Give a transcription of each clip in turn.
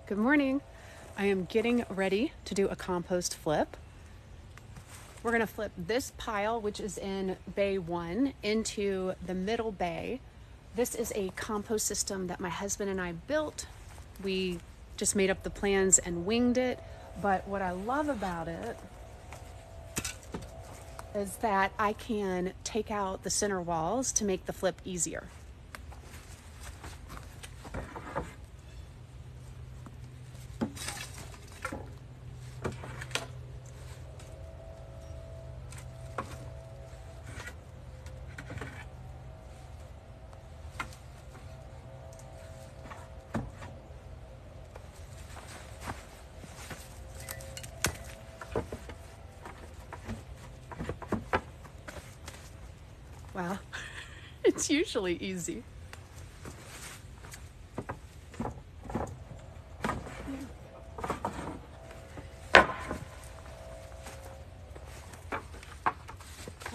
Good morning. I am getting ready to do a compost flip. We're going to flip this pile, which is in bay 1, into the middle bay. This is a compost system that my husband and I built. We just made up the plans and winged it. But what I love about it is that I can take out the center walls to make the flip easier. Wow, it's usually easy.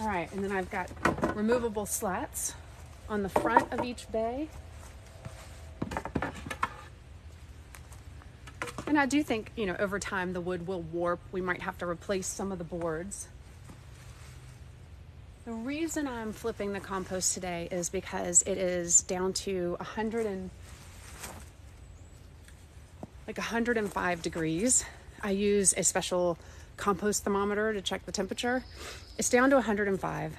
All right, and then I've got removable slats on the front of each bay. And I do think, over time the wood will warp. We might have to replace some of the boards. The reason I'm flipping the compost today is because it is down to 105 degrees. I use a special compost thermometer to check the temperature. It's down to 105.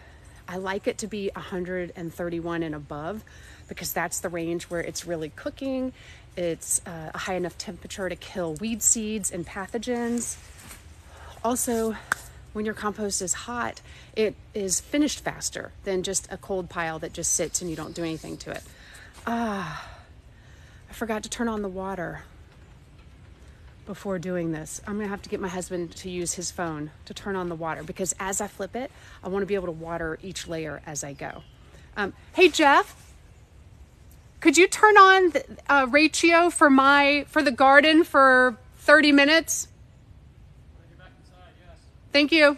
I like it to be 131 and above because that's the range where it's really cooking. It's a high enough temperature to kill weed seeds and pathogens. Also, when your compost is hot, it is finished faster than just a cold pile that just sits and you don't do anything to it. I forgot to turn on the water before doing this. I'm gonna have to get my husband to use his phone to turn on the water because as I flip it, I wanna be able to water each layer as I go. Hey Jeff, could you turn on the ratio for the garden for 30 minutes? Thank you.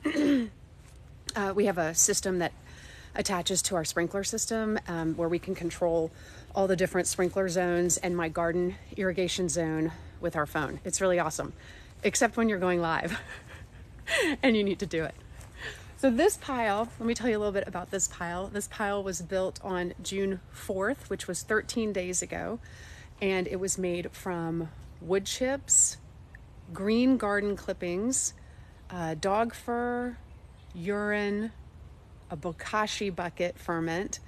We have a system that attaches to our sprinkler system where we can control all the different sprinkler zones and my garden irrigation zone with our phone. It's really awesome, except when you're going live and you need to do it. So this pile, let me tell you a little bit about this pile. This pile was built on June 4th, which was 13 days ago, and it was made from wood chips, green garden clippings, dog fur, urine, a bokashi bucket ferment,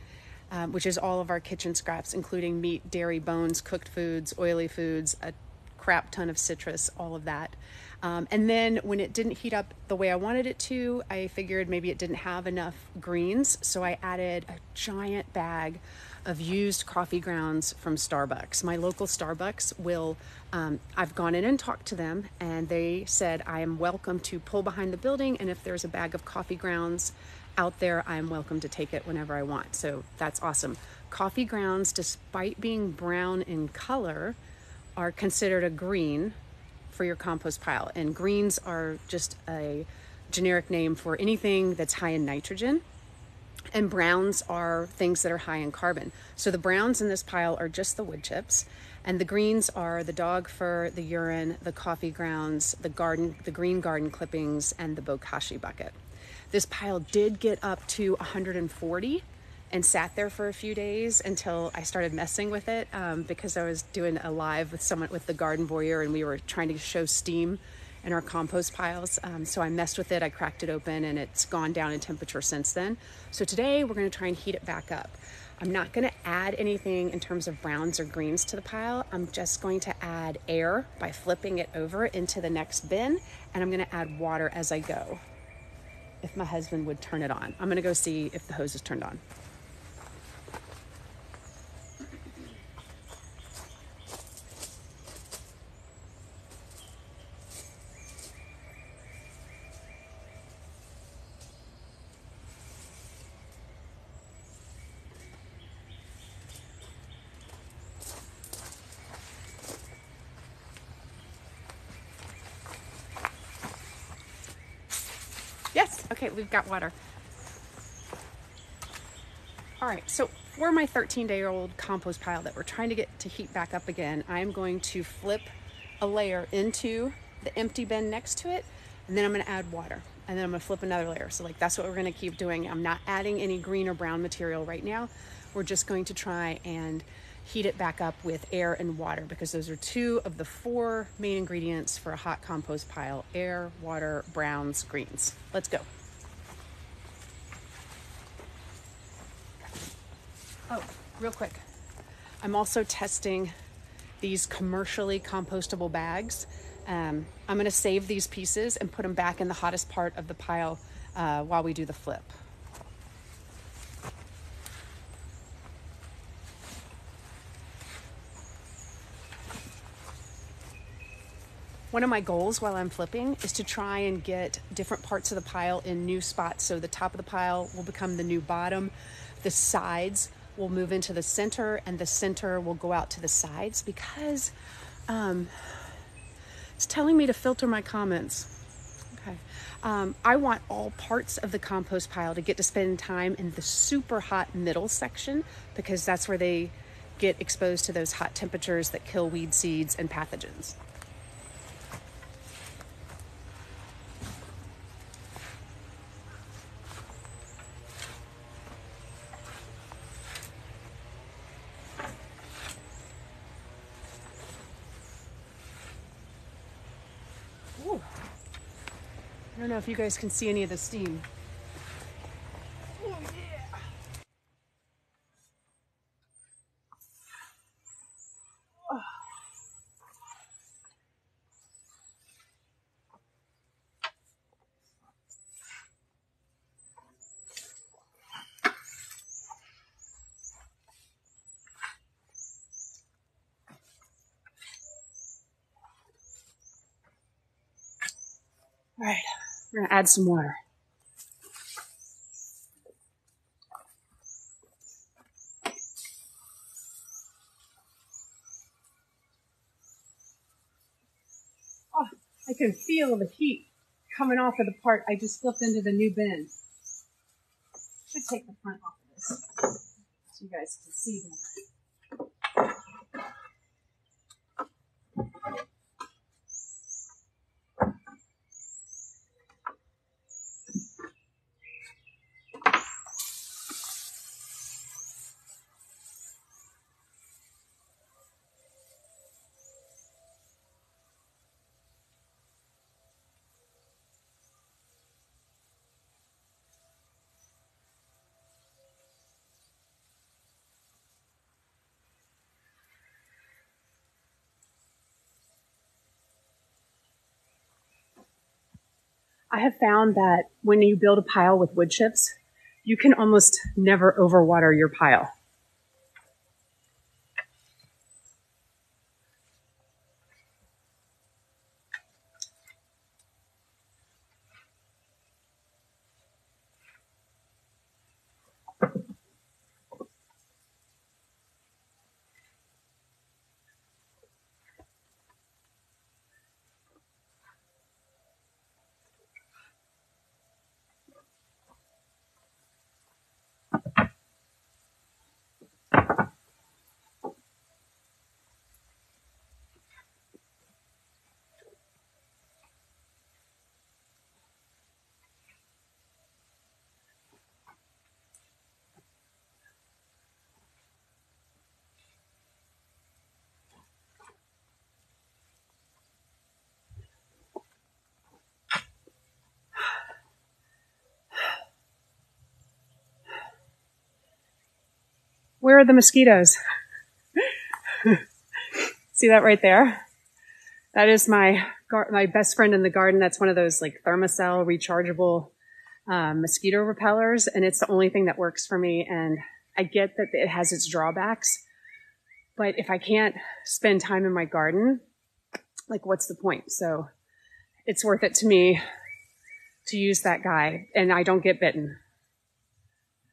which is all of our kitchen scraps, including meat, dairy, bones, cooked foods, oily foods, a crap ton of citrus, all of that. And then when it didn't heat up the way I wanted it to, I figured maybe it didn't have enough greens, so I added a giant bag of used coffee grounds from Starbucks. My local Starbucks will, I've gone in and talked to them and they said I am welcome to pull behind the building, and if there's a bag of coffee grounds out there, I'm welcome to take it whenever I want. So that's awesome. Coffee grounds, despite being brown in color, are considered a green for your compost pile. And greens are just a generic name for anything that's high in nitrogen. And browns are things that are high in carbon. So the browns in this pile are just the wood chips, and the greens are the dog fur, the urine, the coffee grounds, the green garden clippings, and the bokashi bucket. This pile did get up to 140 and sat there for a few days until I started messing with it because I was doing a live with someone with the Garden Voyeur, and we were trying to show steam in our compost piles. So I messed with it, I cracked it open, and it's gone down in temperature since then. So today we're gonna try and heat it back up. I'm not gonna add anything in terms of browns or greens to the pile. I'm just going to add air by flipping it over into the next bin, and I'm gonna add water as I go. If my husband would turn it on. I'm gonna go see if the hose is turned on. Yes, okay, we've got water. All right, so for my 13-day-old compost pile that we're trying to get to heat back up again, I'm going to flip a layer into the empty bin next to it, and then I'm going to add water, and then I'm going to flip another layer. So like that's what we're going to keep doing. I'm not adding any green or brown material right now. We're just going to try and heat it back up with air and water, because those are 2 of the 4 main ingredients for a hot compost pile: air, water, browns, greens. Let's go. Oh, real quick, I'm also testing these commercially compostable bags. I'm going to save these pieces and put them back in the hottest part of the pile while we do the flip. One of my goals while I'm flipping is to try and get different parts of the pile in new spots. So the top of the pile will become the new bottom, the sides will move into the center, and the center will go out to the sides, because it's telling me to filter my comments. Okay. I want all parts of the compost pile to get to spend time in the super hot middle section, because that's where they get exposed to those hot temperatures that kill weed seeds and pathogens. Ooh. I don't know if you guys can see any of the steam. Oh, yeah. Oh. All right, we're gonna add some water. Oh, I can feel the heat coming off of the part I just flipped into the new bin. Should take the front off of this so you guys can see them. I have found that when you build a pile with wood chips, you can almost never overwater your pile. Where are the mosquitoes? See that right there? That is my best friend in the garden. That's one of those like Thermacell rechargeable mosquito repellers, and it's the only thing that works for me. And I get that it has its drawbacks, but if I can't spend time in my garden, like what's the point? So it's worth it to me to use that guy, and I don't get bitten.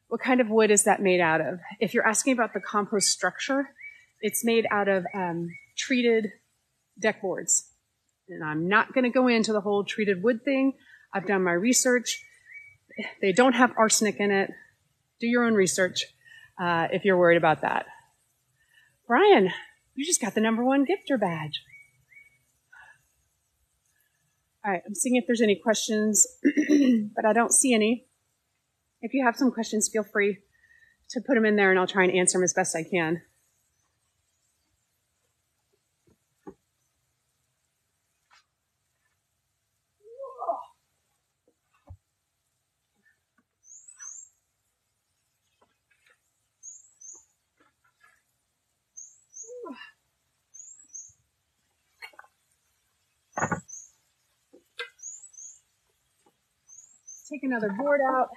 What kind of wood is that made out of? If you're asking about the compost structure, it's made out of treated deck boards. And I'm not going to go into the whole treated wood thing. I've done my research. They don't have arsenic in it. Do your own research. if you're worried about that. Brian, you just got the #1 gifter badge. All right, I'm seeing if there's any questions, but I don't see any. If you have some questions, feel free to put them in there and I'll try and answer them as best I can. Take another board out.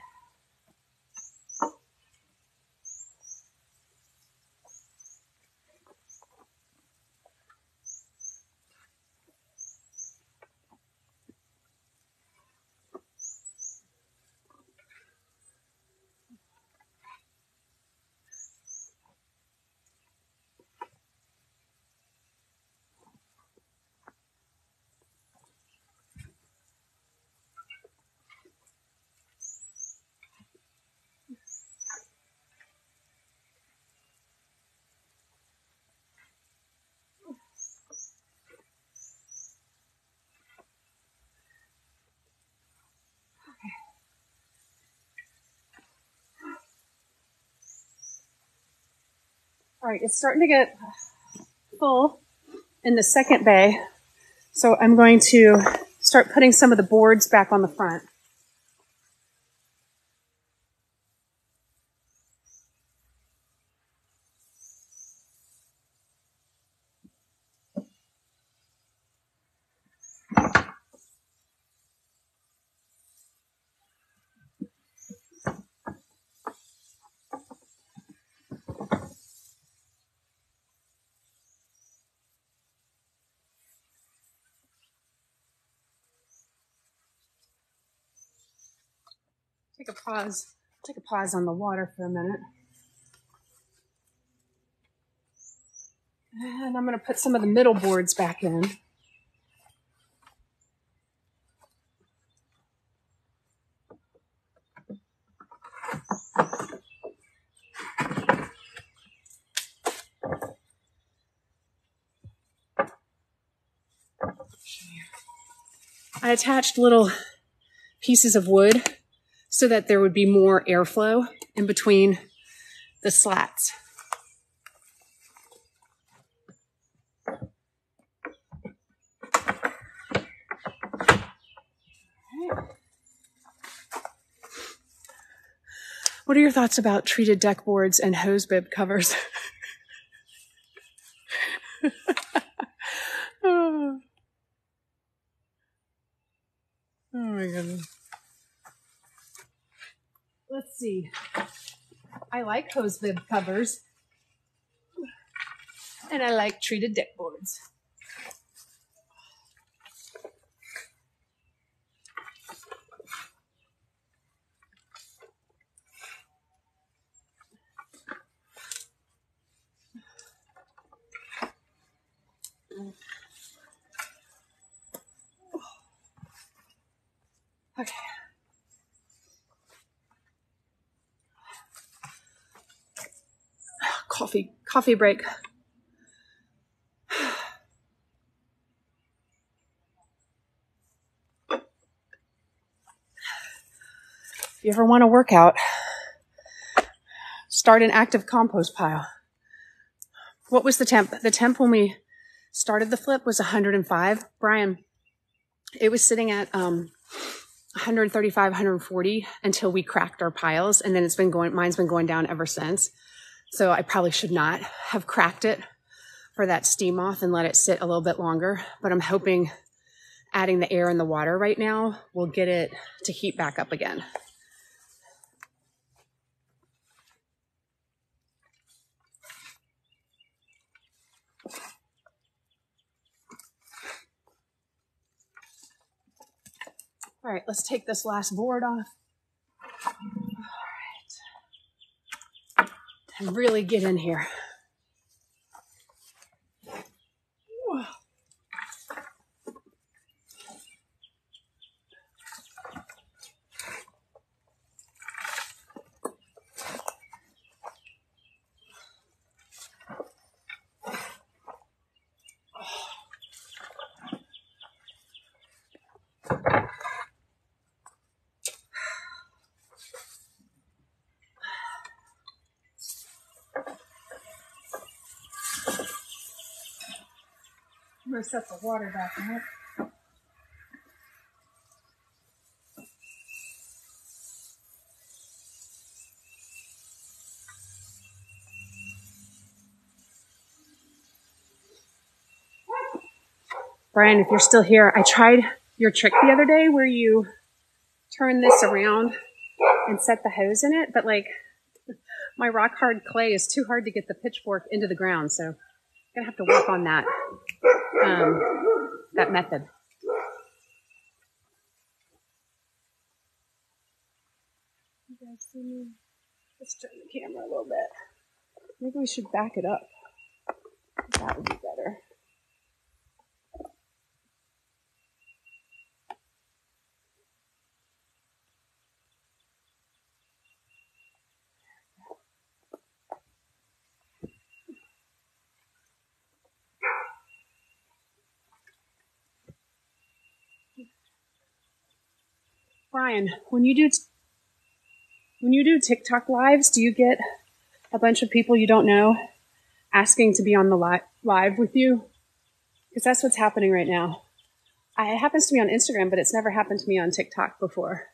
All right, it's starting to get full in the second bay. So I'm going to start putting some of the boards back on the front. Take a pause on the water for a minute. And I'm going to put some of the middle boards back in. I attached little pieces of wood so that there would be more airflow in between the slats. What are your thoughts about treated deck boards and hose bib covers? Oh my goodness. Let's see. I like hose bib covers. And I like treated deck boards. Okay. Coffee break. If you ever want to work out, start an active compost pile. What was the temp? The temp when we started the flip was 105. Brian, it was sitting at 135, 140 until we cracked our piles. And then mine's been going down ever since. So I probably should not have cracked it for that steam off and let it sit a little bit longer. But I'm hoping adding the air and the water right now will get it to heat back up again. All right, let's take this last board off. All right. And really get in here. going to set the water back on. Brian, if you're still here, I tried your trick the other day where you turn this around and set the hose in it, but like my rock hard clay is too hard to get the pitchfork into the ground, so I'm gonna have to work on that that method. You guys see me? Let's turn the camera a little bit. Maybe we should back it up. That would be better. Brian, when you do TikTok lives, do you get a bunch of people you don't know asking to be on the live with you? Because that's what's happening right now. It happens to me on Instagram, but it's never happened to me on TikTok before.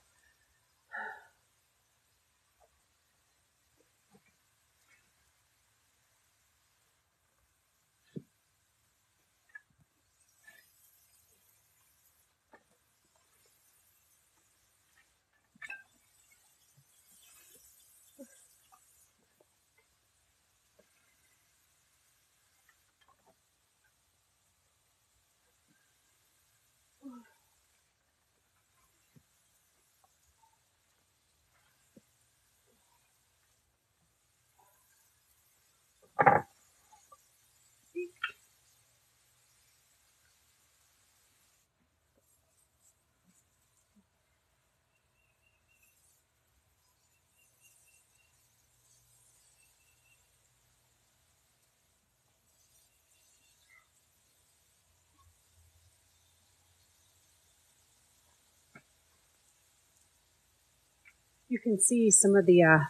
You can see some of the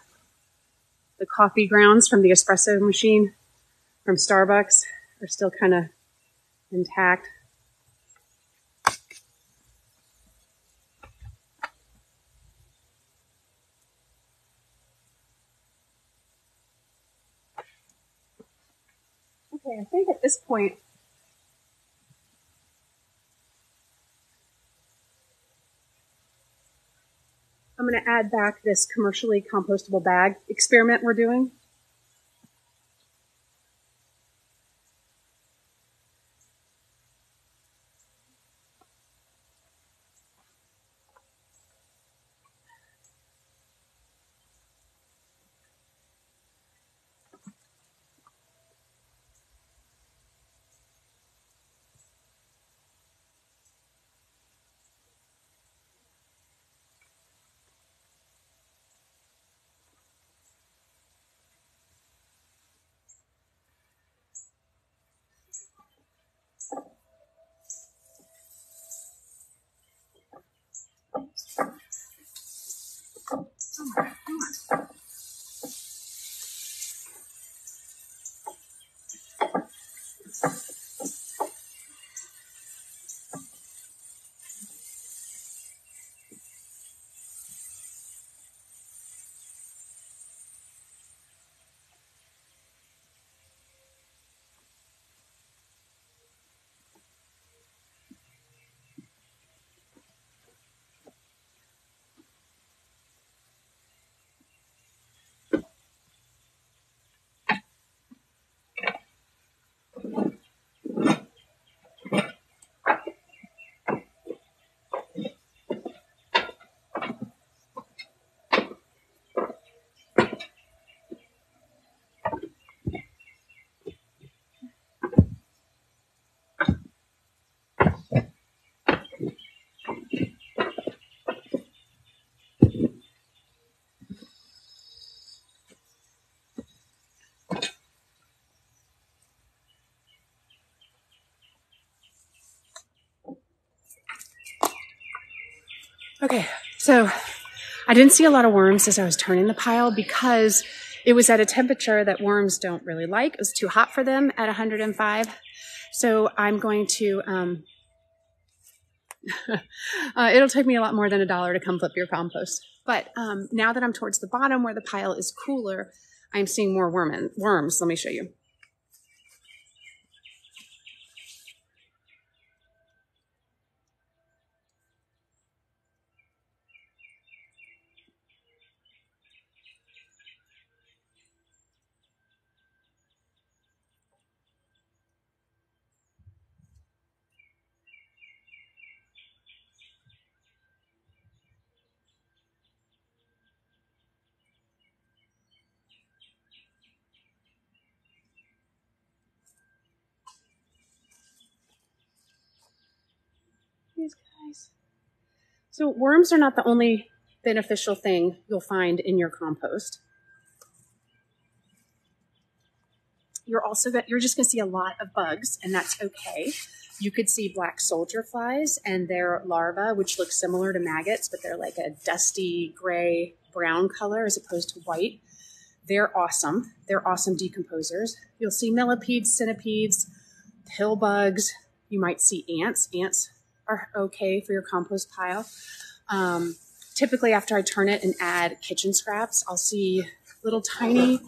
coffee grounds from the espresso machine from Starbucks are still kind of intact. Okay, I think at this point, I'm going to add back this commercially compostable bag experiment we're doing. Okay, so I didn't see a lot of worms as I was turning the pile because It was at a temperature that worms don't really like. It was too hot for them at 105. So I'm going to, it'll take me a lot more than $1 to come flip your compost. But now that I'm towards the bottom where the pile is cooler, I'm seeing more worms. Let me show you. These guys. So worms are not the only beneficial thing you'll find in your compost. You're just going to see a lot of bugs, and that's okay. You could see black soldier flies and their larvae, which look similar to maggots, but they're like a dusty gray brown color as opposed to white. They're awesome. They're awesome decomposers. You'll see millipedes, centipedes, pill bugs. You might see ants. Ants are okay for your compost pile. Typically after I turn it and add kitchen scraps, I'll see little tiny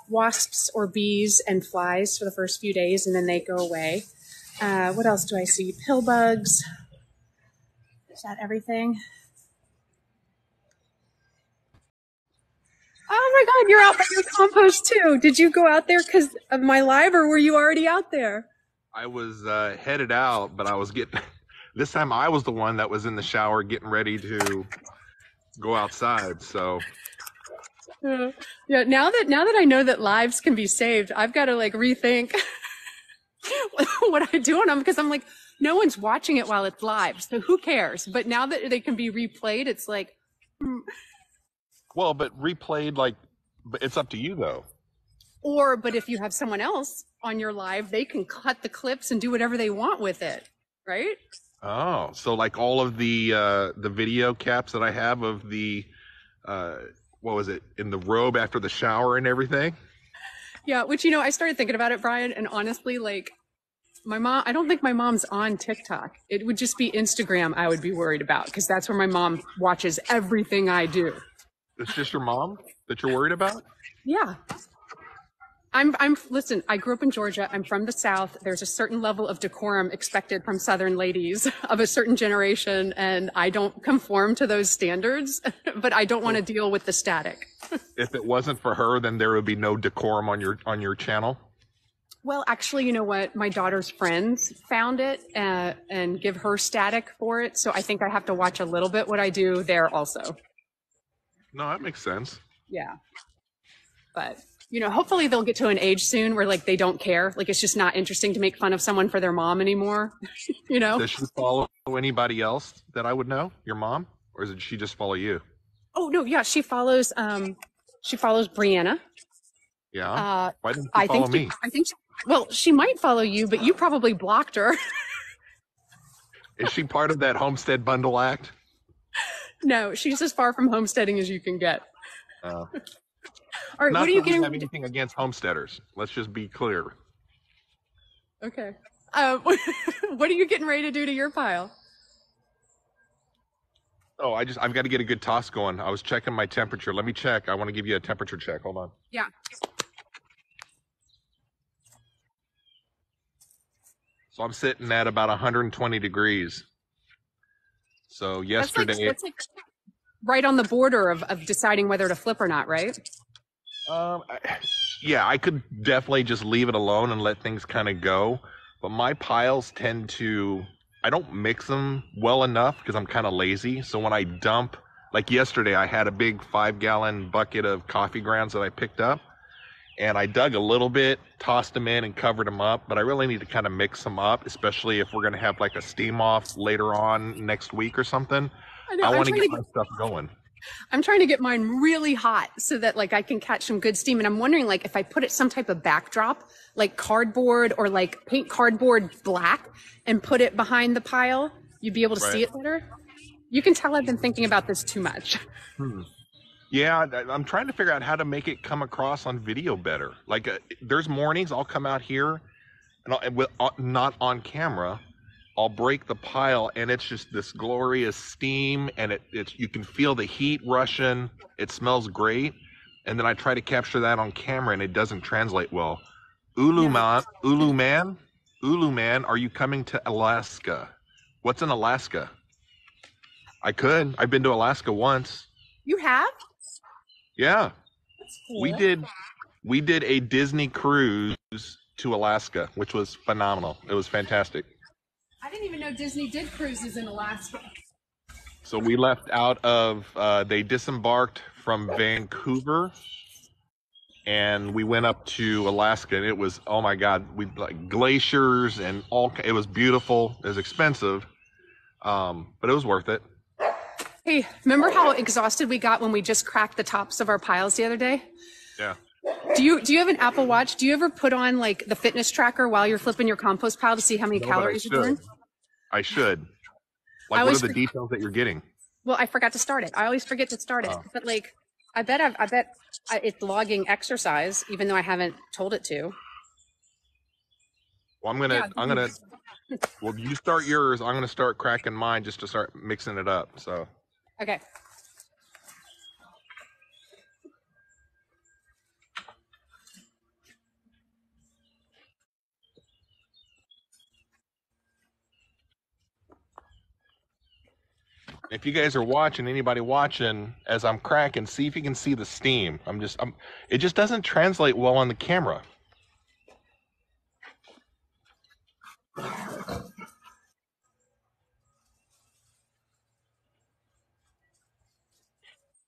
wasps or bees and flies for the first few days, and then they go away. What else do I see? Pill bugs. Is that everything? Oh my God, you're out by your compost too. Did you go out there because of my live, or were you already out there? I was headed out, but I was this time I was the one that was in the shower getting ready to go outside. So yeah, now that I know that lives can be saved, I've got to like rethink what I do on them, because I'm like, no one's watching it while it's live, so who cares? But now that they can be replayed, it's like, Well, but replayed, but it's up to you though. But if you have someone else on your live, they can cut the clips and do whatever they want with it, right? Oh, so like all of the video caps that I have of the what was it, in the robe after the shower and everything? Yeah, which, I started thinking about it, Brian, and honestly, like, my mom, I don't think my mom's on TikTok. It would just be Instagram I would be worried about, because that's where my mom watches everything I do. It's just your mom that you're worried about? Yeah. Listen, I grew up in Georgia. I'm from the South. There's a certain level of decorum expected from Southern ladies of a certain generation, and I don't conform to those standards, but I don't want to deal with the static. If it wasn't for her, then there would be no decorum on your channel? Well, actually, you know what? My daughter's friends found it and give her static for it, so I think I have to watch a little bit what I do there also. No, that makes sense. Yeah. But hopefully they'll get to an age soon where like they don't care. Like it's just not interesting to make fun of someone for their mom anymore. Does she follow anybody else that I would know? Your mom? Or does she just follow you? Oh no, yeah. She follows Brianna. Yeah. Why didn't she follow me? Well, she might follow you, but you probably blocked her. Is she part of that Homestead Bundle Act? No, she's as far from homesteading as you can get. All right, not what are you getting? Have anything against homesteaders? Let's just be clear. Okay. What are you getting ready to do to your pile? Oh, I've got to get a good toss going. I was checking my temperature. Let me check. I want to give you a temperature check. Hold on. Yeah. So I'm sitting at about 120 degrees. So yesterday, that's like right on the border of deciding whether to flip or not, right? Yeah, I could definitely just leave it alone and let things kind of go. But my piles I don't mix them well enough because I'm kind of lazy. So when I dump, like yesterday, I had a big 5-gallon bucket of coffee grounds that I picked up. And I dug a little bit, tossed them in and covered them up. But I really need to kind of mix them up, especially if we're going to have like a steam off later on next week or something. I want to get my stuff going. I'm trying to get mine really hot so that like I can catch some good steam. And I'm wondering like if I put it some type of backdrop, like cardboard or like paint cardboard black and put it behind the pile, you'd be able to see it better. You can tell I've been thinking about this too much. Yeah, I'm trying to figure out how to make it come across on video better. Like, there's mornings I'll come out here and not on camera. I'll break the pile, and it's just this glorious steam, and it's you can feel the heat rushing. It smells great, and then I try to capture that on camera, and it doesn't translate well. Ulu man, are you coming to Alaska? What's in Alaska? I could. I've been to Alaska once. You have? Yeah. That's cool. We did a Disney cruise to Alaska, which was phenomenal. It was fantastic. I didn't even know Disney did cruises in Alaska. So we left out of, they disembarked from Vancouver, and we went up to Alaska, and it was, oh my God, we like glaciers and it was beautiful. It was expensive, but it was worth it. Hey, remember how exhausted we got when we just cracked the tops of our piles the other day? Yeah. Do you have an Apple Watch? Do you ever put on like the fitness tracker while you're flipping your compost pile to see how many calories you burn? I should. Like, what are the details that you're getting? Well, I forgot to start it. I always forget to start it. But like, I bet it's logging exercise, even though I haven't told it to. Well, well, you start yours. I'm gonna start cracking mine just to start mixing it up. So. Okay. If you guys are watching, anybody watching, as I'm cracking, see if you can see the steam. It just doesn't translate well on the camera.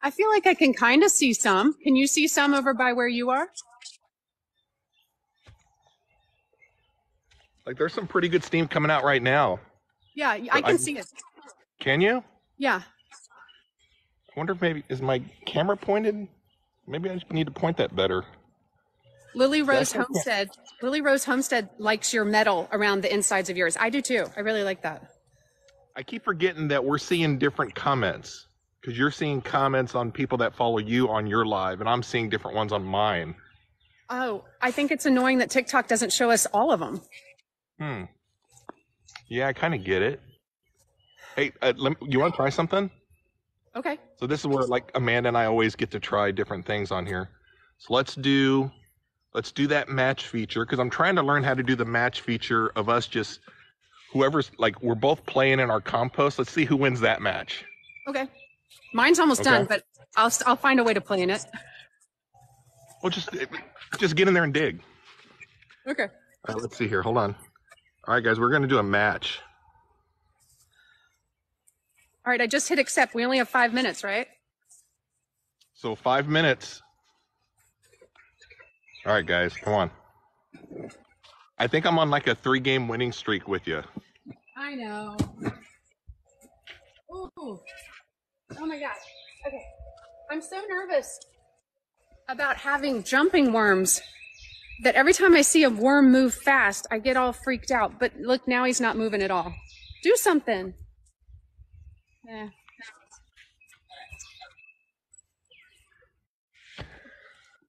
I feel like I can kind of see some. Can you see some over by where you are? Like, there's some pretty good steam coming out right now. Yeah, I can see it. Can you? Yeah. I wonder if maybe, is my camera pointed? Maybe I just need to point that better. Lily Rose Homestead likes your metal around the insides of yours. I do too. I really like that. I keep forgetting that we're seeing different comments, because you're seeing comments on people that follow you on your live, and I'm seeing different ones on mine. Oh, I think it's annoying that TikTok doesn't show us all of them. Yeah, I kind of get it. Hey, you want to try something? Okay. So this is where, like, Amanda and I always get to try different things on here. So let's do that match feature, because I'm trying to learn how to do the match feature of us just, whoever's, like, we're both playing in our compost. Let's see who wins that match. Okay. Mine's almost done, but I'll find a way to play in it. Well, just get in there and dig. Okay. All right, let's see here. Hold on. All right, guys, we're going to do a match. All right, I just hit accept. We only have 5 minutes, right? So 5 minutes. All right, guys, come on. I think I'm on like a 3-game winning streak with you. I know. Ooh. Oh my gosh. Okay. I'm so nervous about having jumping worms that every time I see a worm move fast, I get all freaked out. But look, now he's not moving at all. Do something. Yeah.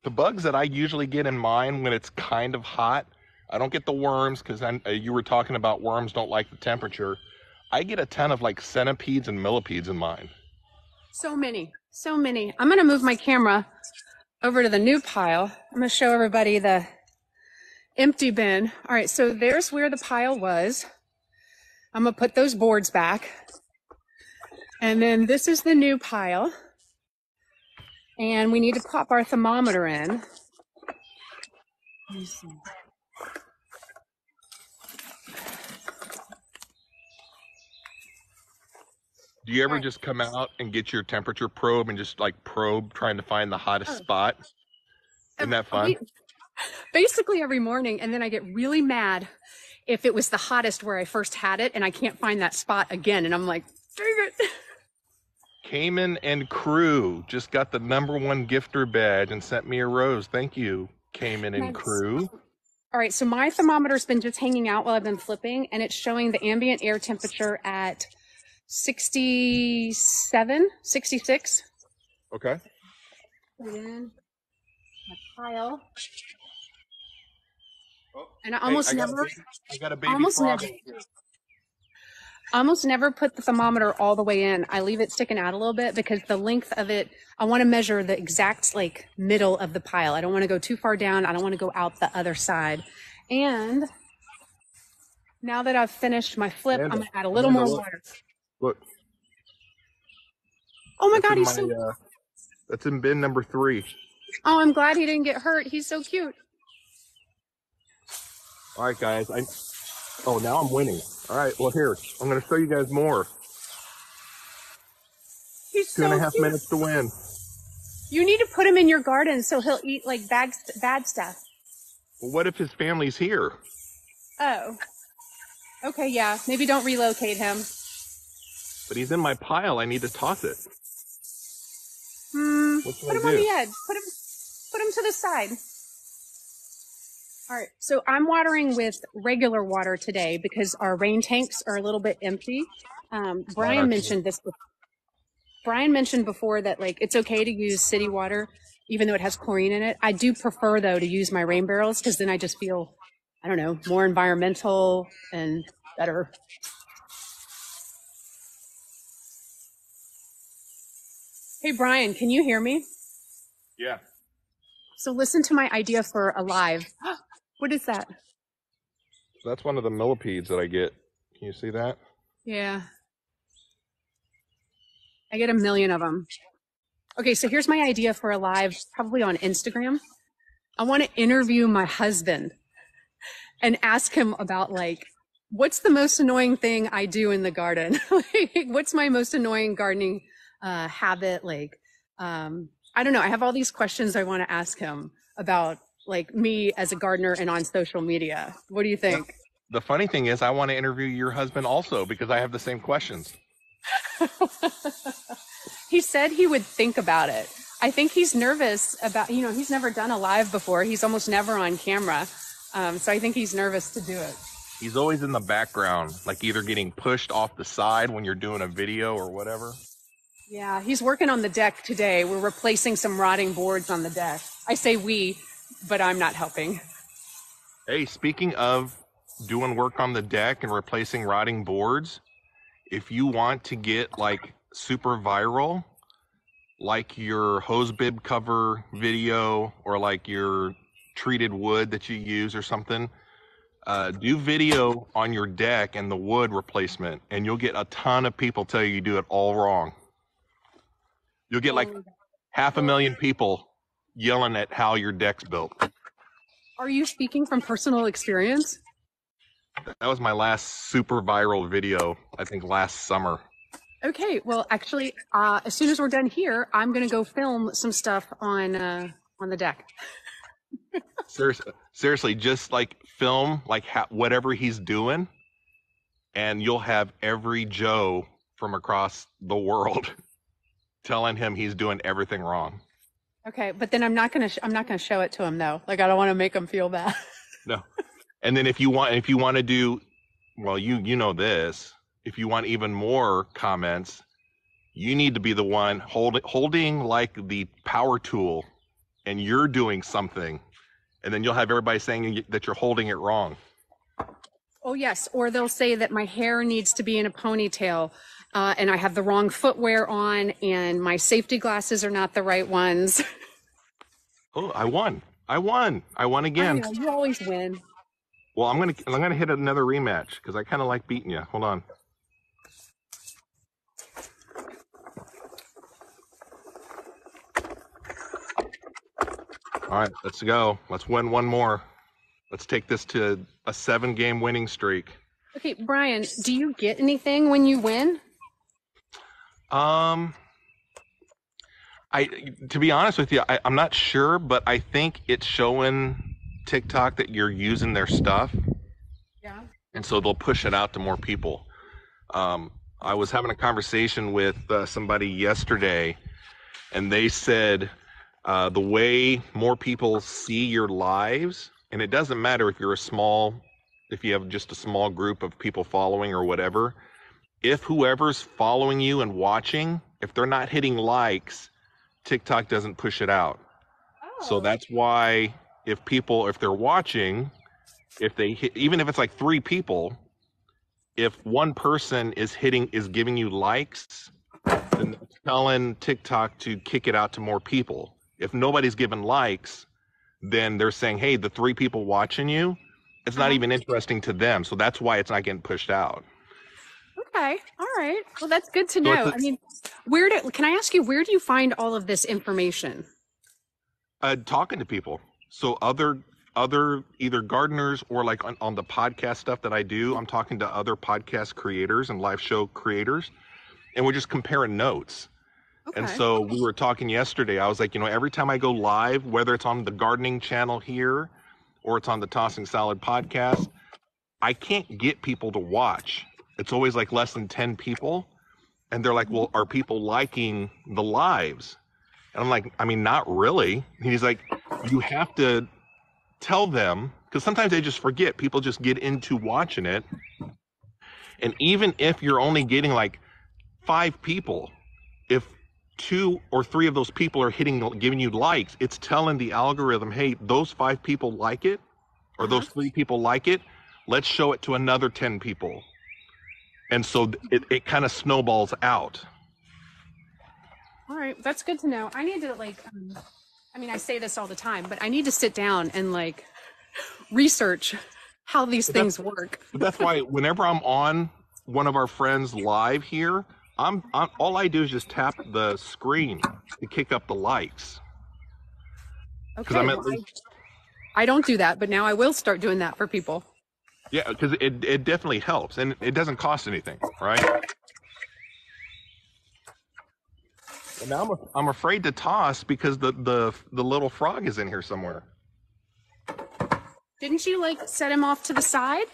The bugs that I usually get in mine when it's kind of hot, I don't get the worms, because you were talking about worms don't like the temperature. I get a ton of like centipedes and millipedes in mine. So many. I'm going to move my camera over to the new pile. I'm going to show everybody the empty bin. All right, so there's where the pile was. I'm going to put those boards back. And then this is the new pile. And we need to pop our thermometer in. Let me see. Do you ever just come out and get your temperature probe and just like probe trying to find the hottest spot? Isn't that fun? Basically every morning, and then I get really mad if it was the hottest where I first had it and I can't find that spot again, and I'm like, dang it. Cayman and Crew just got the #1 gifter badge and sent me a rose. Thank you, Cayman and Crew. All right, so my thermometer's been just hanging out while I've been flipping, and it's showing the ambient air temperature at 67, 66. Okay. put it in my pile. Oh, And I hey, almost I got a never, baby, I got a baby almost frog. never, almost never put the thermometer all the way in. I leave it sticking out a little bit because the length of it, I want to measure the exact like middle of the pile. I don't want to go too far down. I don't want to go out the other side. And now that I've finished my flip, I'm Amanda, gonna add a little Amanda, more look, water. look. Oh my That's God, in he's my. so, That's in bin number 3. oh, I'm glad he didn't get hurt. He's so cute. All right, guys. Oh, now I'm winning. All right. Well, here I'm going to show you guys more. He's Two and a so half cute. minutes to win. You need to put him in your garden so he'll eat like bad stuff. Well, what if his family's here? Oh, okay, yeah. Maybe don't relocate him. But he's in my pile. I need to toss it. What should Put I him on do? the edge. Put him to the side. All right. So I'm watering with regular water today because our rain tanks are a little bit empty. Brian mentioned this. Brian mentioned before that like it's okay to use city water even though it has chlorine in it. I do prefer though to use my rain barrels because then I just feel, I don't know, more environmental and better. Hey Brian, can you hear me? Yeah. So listen to my idea for a live. What is that? So that's one of the millipedes that I get. Can you see that? Yeah. I get a million of them. Okay, so here's my idea for a live, probably on Instagram. I want to interview my husband and ask him about like, what's the most annoying thing I do in the garden? Like, what's my most annoying gardening habit? Like, I don't know. I have all these questions I want to ask him about like me as a gardener and on social media. What do you think? The funny thing is I want to interview your husband also because I have the same questions. He said he would think about it. I think he's nervous about, you know, he's never done a live before. He's almost never on camera. So I think he's nervous to do it. He's always in the background, like either getting pushed off the side when you're doing a video or whatever. Yeah, he's working on the deck today. We're replacing some rotting boards on the deck. I say we, but I'm not helping. Hey, speaking of doing work on the deck and replacing rotting boards, if you want to get like super viral, like your hose bib cover video or like your treated wood that you use or something, do video on your deck and the wood replacement, and you'll get a ton of people tell you do it all wrong. You'll get like 500,000 people yelling at how your deck's built. Are you speaking from personal experience? That was my last super viral video, I think last summer. Okay, well, actually, as soon as we're done here, I'm gonna go film some stuff on the deck. Seriously, just like film like whatever he's doing, and you'll have every Joe from across the world telling him he's doing everything wrong. Okay, but then I'm not gonna show it to him though. Like I don't want to make him feel bad. No. And then if you want to do, well, you know this, if you want even more comments, you need to be the one holding like the power tool, and you're doing something, and then you'll have everybody saying that you're holding it wrong. Oh yes, or they'll say that my hair needs to be in a ponytail, and I have the wrong footwear on, and my safety glasses are not the right ones. Oh, I won again. I know, you always win. Well, I'm gonna hit another rematch because I kind of like beating you. Hold on. All right, let's go. Let's win one more. Let's take this to a 7-game winning streak. Okay, Brian, do you get anything when you win? To be honest with you, I'm not sure, but I think it's showing TikTok that you're using their stuff. Yeah. And so they'll push it out to more people. I was having a conversation with somebody yesterday, and they said the way more people see your lives, and it doesn't matter if if you have just a small group of people following or whatever, if whoever's following you and watching, if they're not hitting likes, TikTok doesn't push it out. Oh. So that's why if they're watching, if they hit, even if it's like 3 people, if one person is giving you likes, then it's telling TikTok to kick it out to more people. If nobody's giving likes, then they're saying, hey, the 3 people watching you, it's not even interesting to them. So that's why it's not getting pushed out. Okay. All right. Well, that's good to know. I mean, can I ask you, where do you find all of this information? Talking to people. So other either gardeners or like on the podcast stuff that I do, I'm talking to other podcast creators and live show creators, and we're just comparing notes. Okay. And so we were talking yesterday. I was like, every time I go live, whether it's on the gardening channel here or it's on the Tossing Salad podcast, I can't get people to watch. It's always like less than 10 people. And they're like, well, are people liking the lives? And I'm like, I mean, not really. And he's like, you have to tell them, because sometimes they just forget. People just get into watching it. And even if you're only getting like 5 people, if 2 or 3 of those people are giving you likes, it's telling the algorithm, hey, those 5 people like it, or those 3 people like it. Let's show it to another 10 people. And so it kind of snowballs out. All right, that's good to know. I need to I say this all the time, but I need to sit down and research how these things work. That's why whenever I'm on one of our friends live here, I'm all I do is just tap the screen to kick up the likes. Okay. I don't do that, but now I will start doing that for people. Yeah, because it definitely helps, and it doesn't cost anything, right? And now I'm afraid to toss because the little frog is in here somewhere. Didn't you set him off to the side?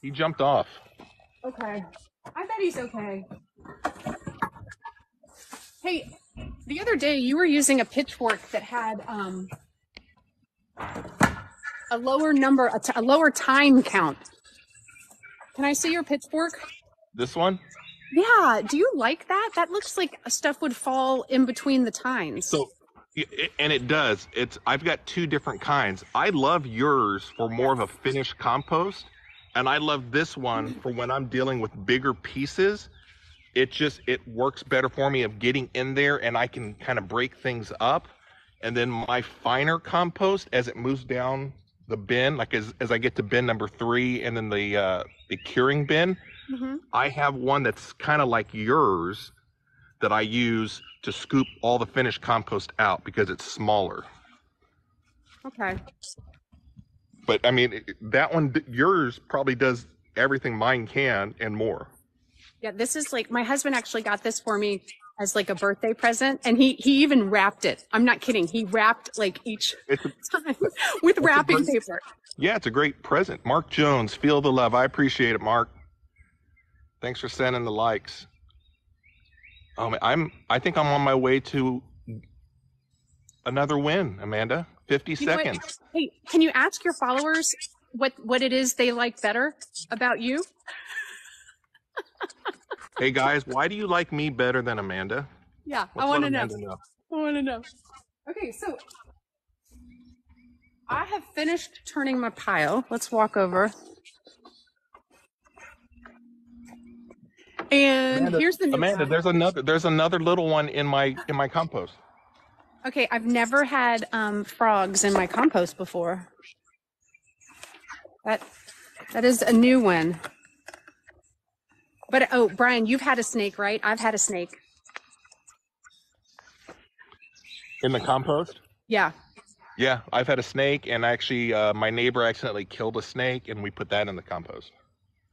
He jumped off. Okay. I bet he's okay. Hey, the other day you were using a pitchfork that had a lower time count. Can I see your pitchfork? This one? Yeah. Do you like that? That looks like stuff would fall in between the tines. So, and it does. I've got 2 different kinds. I love yours for more of a finished compost, and I love this one for when I'm dealing with bigger pieces. It works better for me of getting in there, and I can kind of break things up. And then my finer compost, as it moves down the bin, like as I get to bin number 3 and then the curing bin, I have one that's kind of like yours that I use to scoop all the finished compost out because it's smaller. Okay. But I mean, that one, yours probably does everything mine can and more. Yeah, this is my husband actually got this for me as a birthday present, and he even wrapped it. I'm not kidding. He wrapped each time with wrapping paper. Yeah, it's a great present. Mark Jones, feel the love. I appreciate it, Mark. Thanks for sending the likes. I think I'm on my way to another win, Amanda. 50 seconds. Hey, can you ask your followers what it is they like better about you? Hey guys, why do you like me better than Amanda? Yeah, I want to know. I want to know. Okay, so I have finished turning my pile. Let's walk over. And here's the new Amanda, there's another little one in my compost. Okay, I've never had frogs in my compost before. That is a new one. But Brian, you've had a snake, right? I've had a snake. In the compost? Yeah. Yeah, I've had a snake, and actually my neighbor accidentally killed a snake, and we put that in the compost.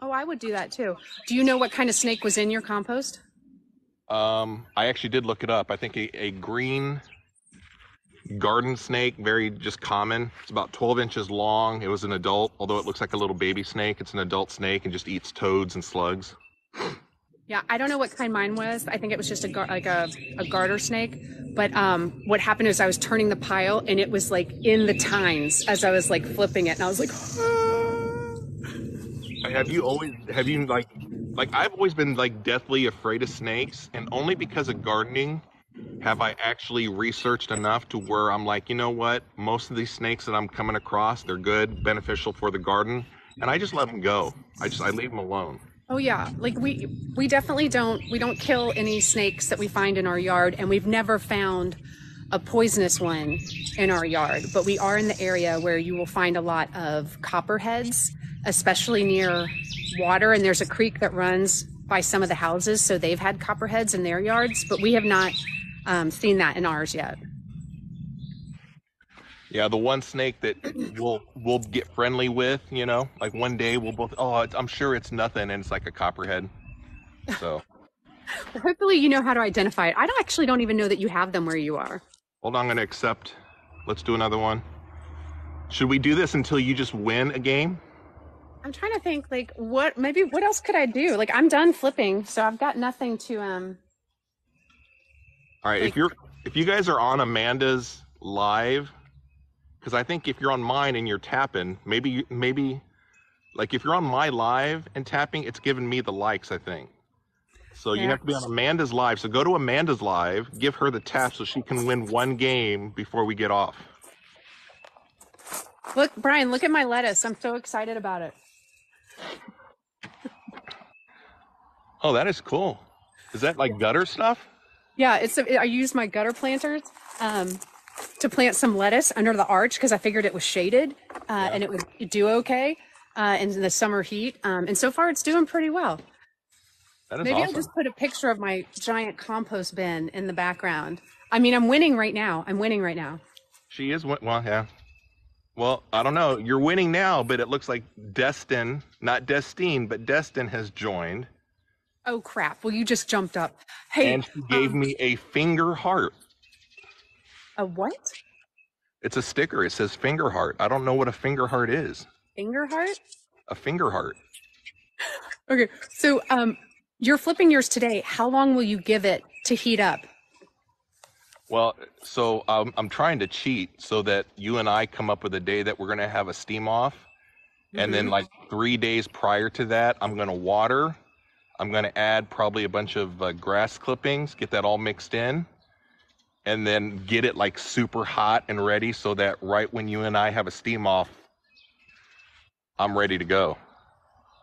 Oh, I would do that too. Do you know what kind of snake was in your compost? I actually did look it up. I think a green garden snake, very just common. It's about 12 inches long. It was an adult, although it looks like a little baby snake. It's an adult snake and just eats toads and slugs. Yeah, I don't know what kind mine was. I think it was just a garter snake. But what happened is I was turning the pile, and it was in the tines as I was flipping it, and I was like, Have you I've always been deathly afraid of snakes, and only because of gardening have I actually researched enough to where I'm like, you know what? Most of these snakes that I'm coming across, they're good, beneficial for the garden, and I just let them go. I leave them alone. Oh yeah, like we definitely don't kill any snakes that we find in our yard, and we've never found a poisonous one in our yard. But we are in the area where you will find a lot of copperheads, especially near water, and there's a creek that runs by some of the houses, so they've had copperheads in their yards, but we have not seen that in ours yet. Yeah, the one snake that we'll get friendly with, you know, like one day we'll both, I'm sure it's nothing, and it's like a copperhead. So Well, hopefully you know how to identify it. I don't even know that you have them where you are. hold on, I'm gonna accept. Let's do another one. Should we do this until you just win a game? I'm trying to think, like, what else could I do? Like, I'm done flipping, so I've got nothing to All right, like, if you guys are on Amanda's live, because I think if you're on mine and you're tapping, maybe like if you're on my live and tapping, it's giving me the likes, I think. So you have to be on Amanda's live. So go to Amanda's live, give her the tap so she can win one game before we get off. Look, Brian, look at my lettuce. I'm so excited about it. Oh, that is cool. Is that like gutter stuff? Yeah, I used my gutter planters to plant some lettuce under the arch because I figured it was shaded and it would do okay in the summer heat. And so far it's doing pretty well. That is Maybe awesome. I'll just put a picture of my giant compost bin in the background. I mean, I'm winning right now. She is, well, yeah. Well, I don't know. You're winning now, but it looks like Destin, not Destine, but Destin has joined. Oh, crap. Well, you just jumped up. Hey, And she gave me a finger heart. a what? It's a sticker. It says finger heart. I don't know what a finger heart is. Finger heart? A finger heart. Okay. So, you're flipping yours today. How long will you give it to heat up? Well, so I'm trying to cheat so that you and I come up with a day that we're going to have a steam off. And then like 3 days prior to that, I'm going to water. I'm going to add probably a bunch of grass clippings, get that all mixed in, and then get it like super hot and ready so that right when you and I have a steam off, I'm ready to go.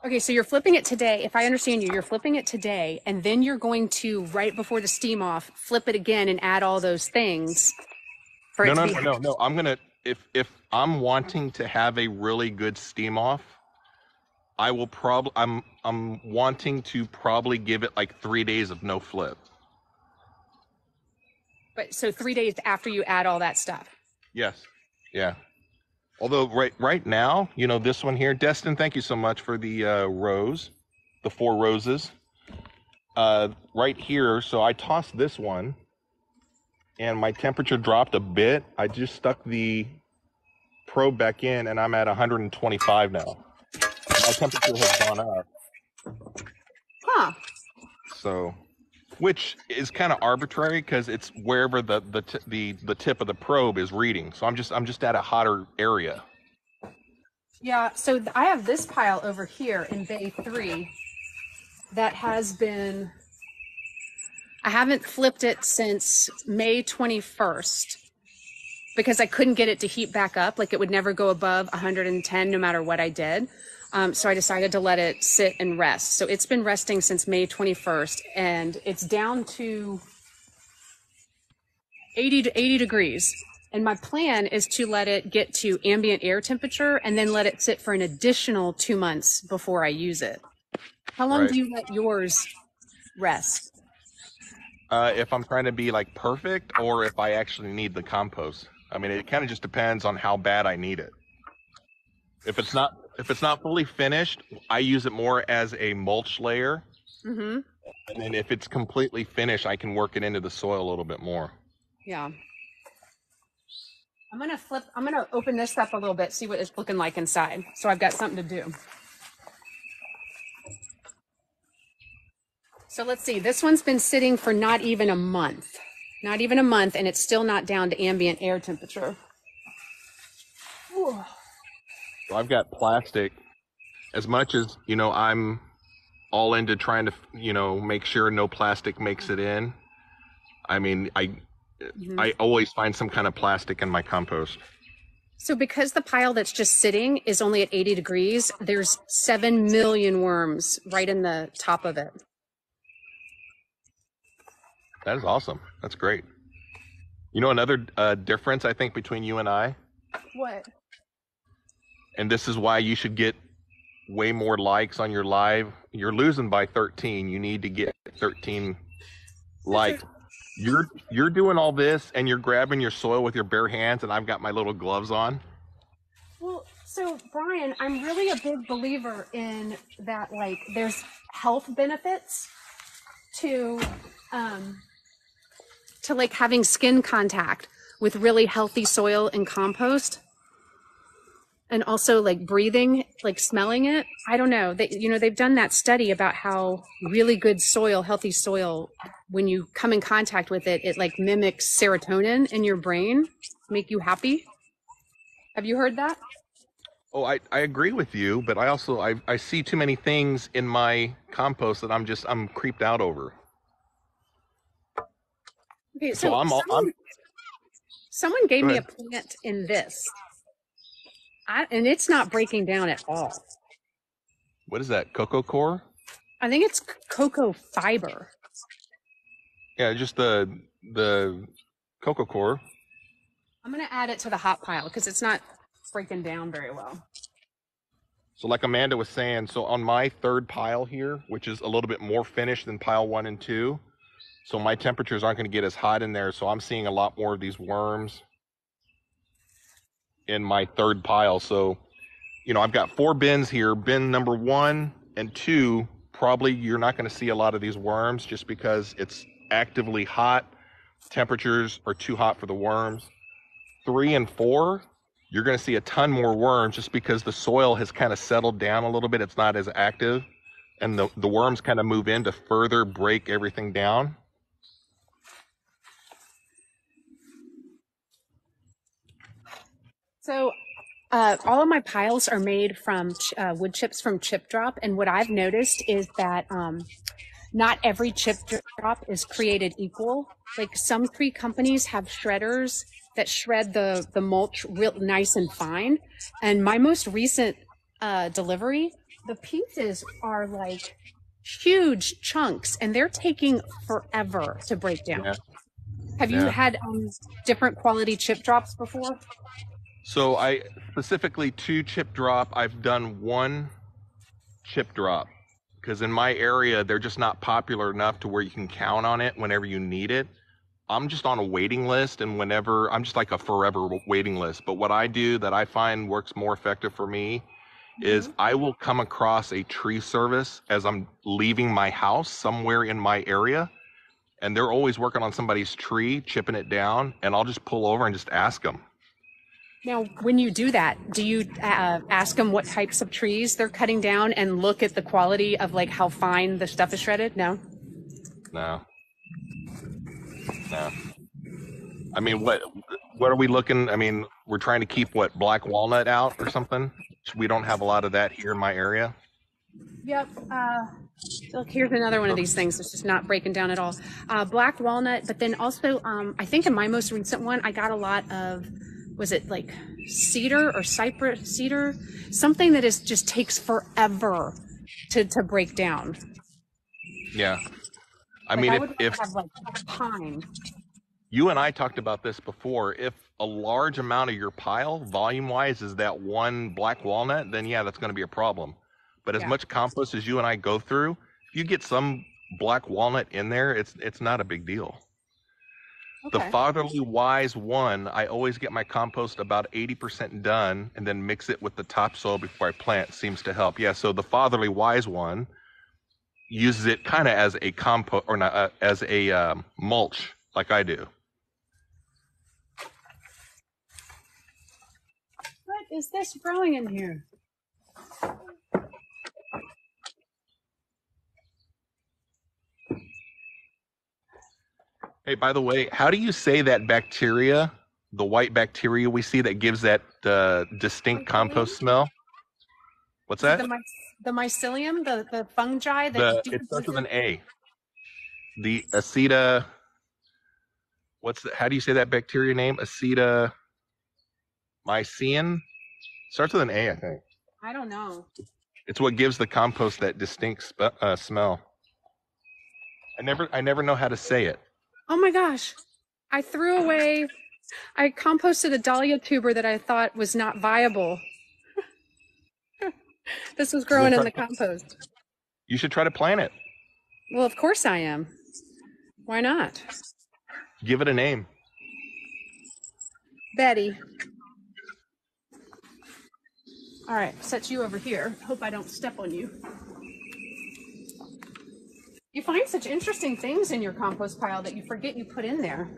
Okay, so you're flipping it today. If I understand you, you're flipping it today, and then you're going to, right before the steam off, flip it again and add all those things for it to be hot. No. I'm gonna if I'm wanting to have a really good steam off, I will probably I'm wanting to probably give it like 3 days of no flip. But so 3 days after you add all that stuff. Yes. Yeah. Although right now, you know, this one here, Destin, thank you so much for the rose, the 4 roses. Right here, so I tossed this one, and my temperature dropped a bit. I just stuck the probe back in, and I'm at 125 now. My temperature has gone up. Huh. So, which is kind of arbitrary because it's wherever the tip of the probe is reading. So I'm just at a hotter area. Yeah, so I have this pile over here in Bay 3 that has been, I haven't flipped it since May 21st because I couldn't get it to heat back up. Like it would never go above 110 no matter what I did. So I decided to let it sit and rest. So it's been resting since May 21st, and it's down to 80 degrees. And my plan is to let it get to ambient air temperature and then let it sit for an additional 2 months before I use it. How long do you let yours rest? If I'm trying to be like perfect or if I actually need the compost. I mean, it kind of just depends on how bad I need it. If it's not fully finished, I use it more as a mulch layer. Mm-hmm. And then if it's completely finished, I can work it into the soil a little bit more. Yeah. I'm gonna open this up a little bit, see what it's looking like inside. So I've got something to do. So let's see, this one's been sitting for not even a month, and it's still not down to ambient air temperature. Whew. So I've got plastic. As much as, you know, I'm all into trying to, you know, make sure no plastic makes it in. I mean, Mhm. I always find some kind of plastic in my compost. So because the pile that's just sitting is only at 80 degrees, there's 7 million worms right in the top of it. That is awesome. That's great. You know, another difference I think between you and I, What? and this is why you should get way more likes on your live. You're losing by 13. You need to get 13 likes. You're doing all this and you're grabbing your soil with your bare hands, and I've got my little gloves on. Well, so Brian, I'm really a big believer in that, like, there's health benefits to like having skin contact with really healthy soil and compost, and also like breathing, like smelling it. I don't know. They've done that study about how really good soil, healthy soil, when you come in contact with it, it like mimics serotonin in your brain, make you happy. Have you heard that? Oh, I agree with you, but I see too many things in my compost that I'm creeped out over. Okay, So so I'm someone gave go me a ahead. plant in this, and it's not breaking down at all. What is that? Cocoa core? I think it's cocoa fiber. Yeah, just the cocoa core. I'm going to add it to the hot pile because it's not breaking down very well. So like Amanda was saying, so on my third pile here, which is a little bit more finished than pile 1 and 2, so my temperatures aren't going to get as hot in there. So I'm seeing a lot more of these worms in my third pile. So, you know, I've got 4 bins here. Bin number 1 and 2, probably you're not going to see a lot of these worms just because it's actively hot. Temperatures are too hot for the worms. 3 and 4, you're going to see a ton more worms just because the soil has kind of settled down a little bit. It's not as active, and the worms kind of move in to further break everything down. So all of my piles are made from wood chips from Chip Drop. And what I've noticed is that not every chip drop is created equal. Like some tree companies have shredders that shred the mulch real nice and fine. And my most recent delivery, the pieces are like huge chunks and they're taking forever to break down. Yeah. Have you had different quality chip drops before? So I specifically 2 chip drop. I've done 1 chip drop because in my area, they're just not popular enough to where you can count on it whenever you need it. I'm just on a waiting list, and whenever I'm just like a forever waiting list. But what I do that I find works more effective for me is I will come across a tree service as I'm leaving my house somewhere in my area, and they're always working on somebody's tree, chipping it down, and I'll just pull over and just ask them. Now, when you do that, do you ask them what types of trees they're cutting down and look at the quality of like how fine the stuff is shredded? No? No. I mean, what are we looking? I mean, we're trying to keep what, black walnut out or something? We don't have a lot of that here in my area. Yep. Look, here's another one of these things. It's just not breaking down at all. Black walnut, but then also, I think in my most recent one, I got a lot of, was it like cedar or cypress cedar? Something that is just takes forever to break down. Yeah. I Like mean, I would if have like pine. you and I talked about this before, if a large amount of your pile, volume-wise, is that 1 black walnut, then yeah, that's going to be a problem. But as much compost as you and I go through, if you get some black walnut in there, it's not a big deal. Okay. The Fatherly Wise 1, I always get my compost about 80% done and then mix it with the topsoil before I plant. Seems to help. Yeah, so the Fatherly Wise 1 uses it kind of as a compost, or not, as a mulch, like I do. What is this growing in here? Hey, by the way, how do you say that bacteria, the white bacteria we see that gives that distinct compost smell? What's that? The mycelium, the fungi that It starts with an A. The aceta. how do you say that bacteria name? Acetamycin? Starts with an A, I think. I don't know. It's what gives the compost that distinct smell. I never know how to say it. Oh my gosh. I composted a dahlia tuber that I thought was not viable. This was growing in the compost. You should try to plant it. Well, of course I am. Why not? Give it a name. Betty. All right, set you over here. Hope I don't step on you. You find such interesting things in your compost pile that you forget you put in there.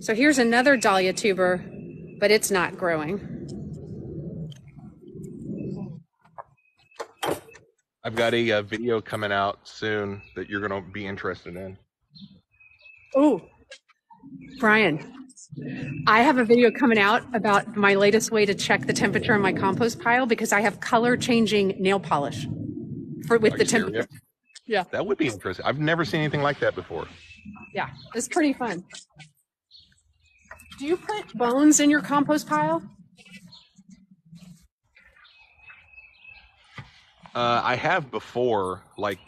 So here's another dahlia tuber, but it's not growing. I've got a video coming out soon that you're going to be interested in. Oh, Brian, I have a video coming out about my latest way to check the temperature in my compost pile because I have color changing nail polish with the temperature. Yeah. That would be interesting. I've never seen anything like that before. Yeah, it's pretty fun. Do you put bones in your compost pile? I have before, like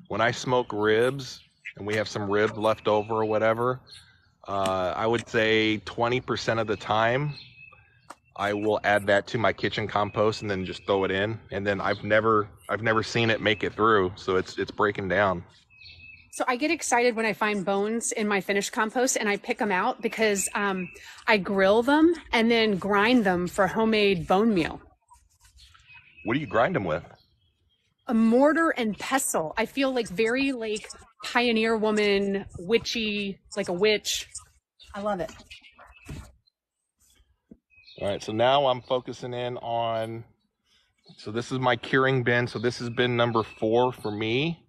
when I smoke ribs and we have some ribs left over or whatever, I would say 20% of the time I will add that to my kitchen compost and then just throw it in. And then I've never seen it make it through, so it's breaking down. So I get excited when I find bones in my finished compost and I pick them out because I grill them and then grind them for homemade bone meal. What do you grind them with? A mortar and pestle. I feel like very like pioneer woman, witchy, like a witch. I love it. All right, so now I'm focusing in on, so this is my curing bin. So this is bin number 4 for me.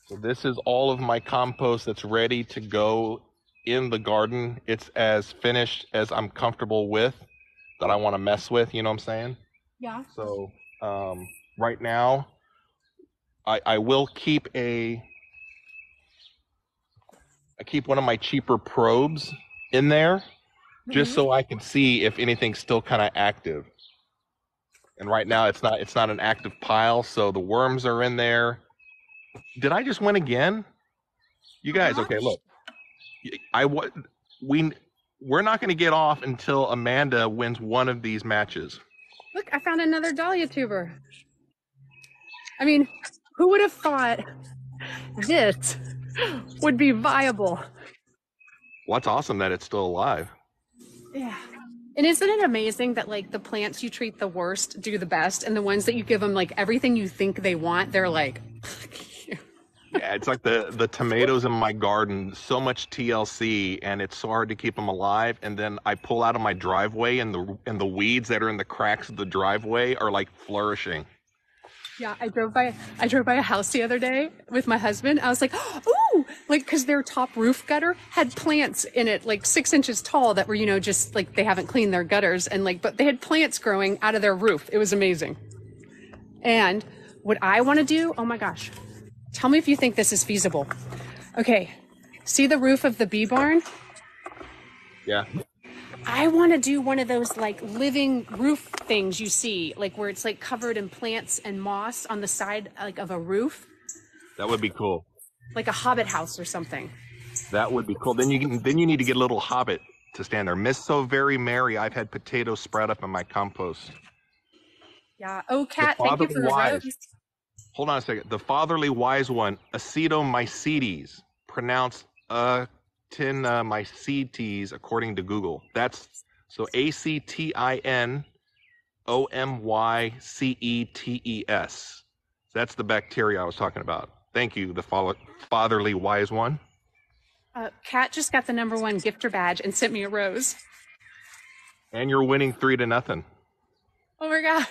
So this is all of my compost that's ready to go in the garden. It's as finished as I'm comfortable with, that I want to mess with, you know what I'm saying? Yeah. So right now, I will keep I keep one of my cheaper probes in there, just so I can see if anything's still kind of active. And right now it's not an active pile, so the worms are in there. Did I just win again? You guys, okay, look. We're not going to get off until Amanda wins one of these matches. Look, I found another dahlia tuber. I mean, who would have thought this would be viable? Well, it's awesome that it's still alive. Yeah. And isn't it amazing that like the plants you treat the worst do the best, and the ones that you give them like everything you think they want, they're like, yeah, it's like the tomatoes in my garden, so much TLC, and it's so hard to keep them alive. And then I pull out of my driveway, and the weeds that are in the cracks of the driveway are like flourishing. Yeah, I drove by a house the other day with my husband. I was like, ooh, like, because their top roof gutter had plants in it, like 6 inches tall that were, you know, just like they haven't cleaned their gutters, and like, but they had plants growing out of their roof. It was amazing. And what I want to do, oh my gosh, tell me if you think this is feasible. Okay, see the roof of the bee barn? Yeah. I want to do one of those like living roof things you see, like where it's like covered in plants and moss on the side like of a roof. That would be cool. Like a hobbit house or something. That would be cool. Then you need to get a little hobbit to stand there. Miss So Very Merry, I've had potatoes sprout up in my compost. Yeah. Oh, Kat, thank you for the rose. Hold on a second. The fatherly wise one, Acetomycetes, pronounced actinomycetes according to Google. That's so ACTINOMYCETES. That's the bacteria I was talking about. Thank you, the fatherly wise one. Kat just got the #1 gifter badge and sent me a rose. And you're winning 3-0. Oh my God.